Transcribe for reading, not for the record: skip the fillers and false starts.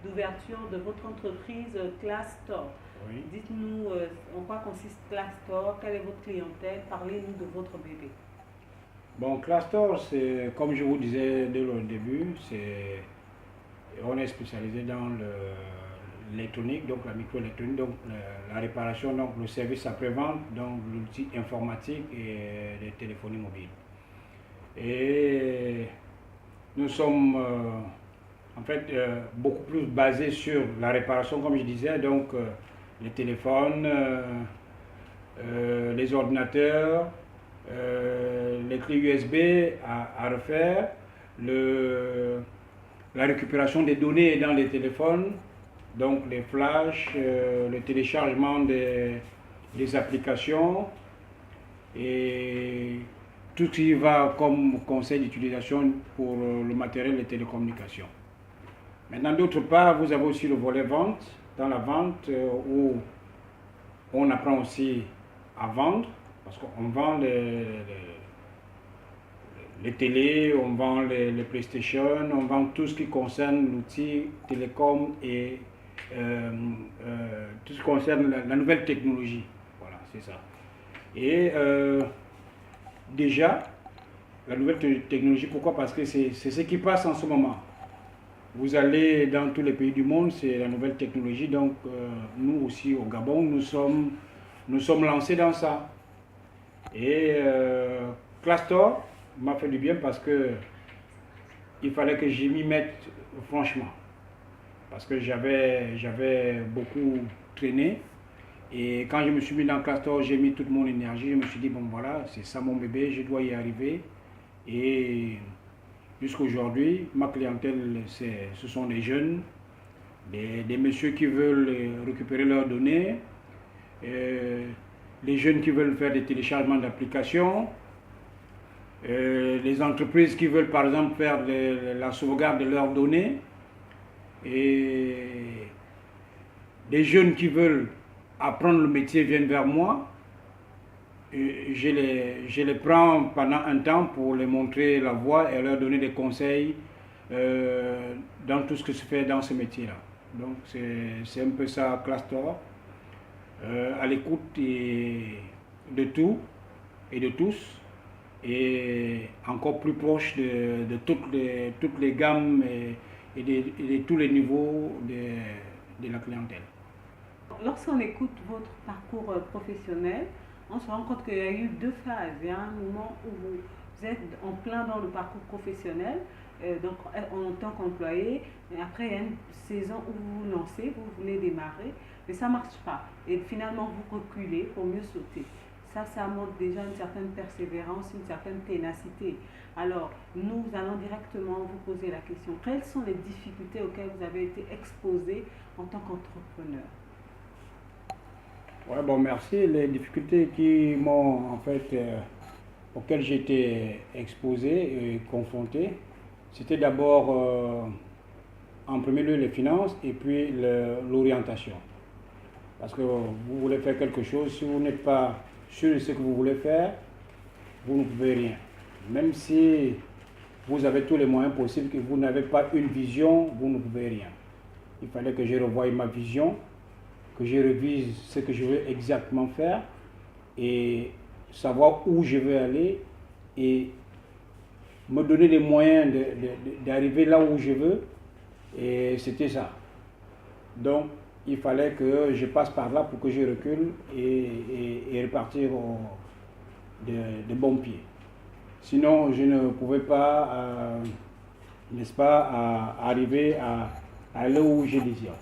d'ouverture de votre entreprise Clastor. Oui. Dites-nous en quoi consiste Clastor, quelle est votre clientèle, parlez-nous de votre bébé. Bon, Clastor, c'est comme je vous disais dès le début, on est spécialisé dans l'électronique, donc la microélectronique, donc la réparation, donc le service après-vente, donc l'outil informatique et les téléphonies mobiles. Et nous sommes en fait beaucoup plus basés sur la réparation, comme je disais, donc les téléphones, les ordinateurs, les clés USB à refaire, la récupération des données dans les téléphones, donc les flashs, le téléchargement des applications et tout ce qui va comme conseil d'utilisation pour le matériel de télécommunications. Maintenant, d'autre part, vous avez aussi le volet vente. Dans la vente, où on apprend aussi à vendre, parce qu'on vend les télés, on vend les PlayStation, on vend tout ce qui concerne l'outil télécom et tout ce qui concerne la nouvelle technologie. Voilà, c'est ça. Et déjà, la nouvelle technologie, pourquoi? Parce que c'est ce qui passe en ce moment. Vous allez dans tous les pays du monde, c'est la nouvelle technologie. Donc, nous aussi au Gabon, nous sommes lancés dans ça. Et Clastor m'a fait du bien parce que il fallait que j'y m'y mette franchement. Parce que j'avais beaucoup traîné. Et quand je me suis mis dans Clastor, j'ai mis toute mon énergie. Je me suis dit, bon voilà, c'est ça mon bébé, je dois y arriver. Et jusqu'à aujourd'hui, ma clientèle, ce sont des jeunes, des messieurs qui veulent récupérer leurs données, les jeunes qui veulent faire des téléchargements d'applications, les entreprises qui veulent par exemple faire la sauvegarde de leurs données, et des jeunes qui veulent apprendre le métier viennent vers moi. Je les prends pendant un temps pour les montrer la voie et leur donner des conseils dans tout ce que se fait dans ce métier-là. Donc c'est un peu ça, Clastor, à l'écoute de tout et de tous, et encore plus proche de toutes les gammes et de tous les niveaux de la clientèle. Lorsqu'on écoute votre parcours professionnel, on se rend compte qu'il y a eu deux phases. Il y a un moment où vous êtes en plein dans le parcours professionnel, donc en tant qu'employé, et après il y a une saison où vous vous lancez, vous voulez démarrer, mais ça ne marche pas. Et finalement vous reculez pour mieux sauter. Ça montre déjà une certaine persévérance, une certaine ténacité. Alors, nous allons directement vous poser la question. Quelles sont les difficultés auxquelles vous avez été exposé en tant qu'entrepreneur? Ouais, bon, merci. Les difficultés qui m'ont, en fait, auxquelles j'ai été exposé et confronté, c'était d'abord, en premier lieu, les finances et puis l'orientation. Parce que vous voulez faire quelque chose, si vous n'êtes pas sûr de ce que vous voulez faire, vous ne pouvez rien. Même si vous avez tous les moyens possibles, que vous n'avez pas une vision, vous ne pouvez rien. Il fallait que je revoie ma vision, que je révise ce que je veux exactement faire et savoir où je veux aller et me donner les moyens d'arriver là où je veux. Et c'était ça. Donc, il fallait que je passe par là pour que je recule et repartir de bons pieds. Sinon, je ne pouvais pas, n'est-ce pas, arriver à là où je désire.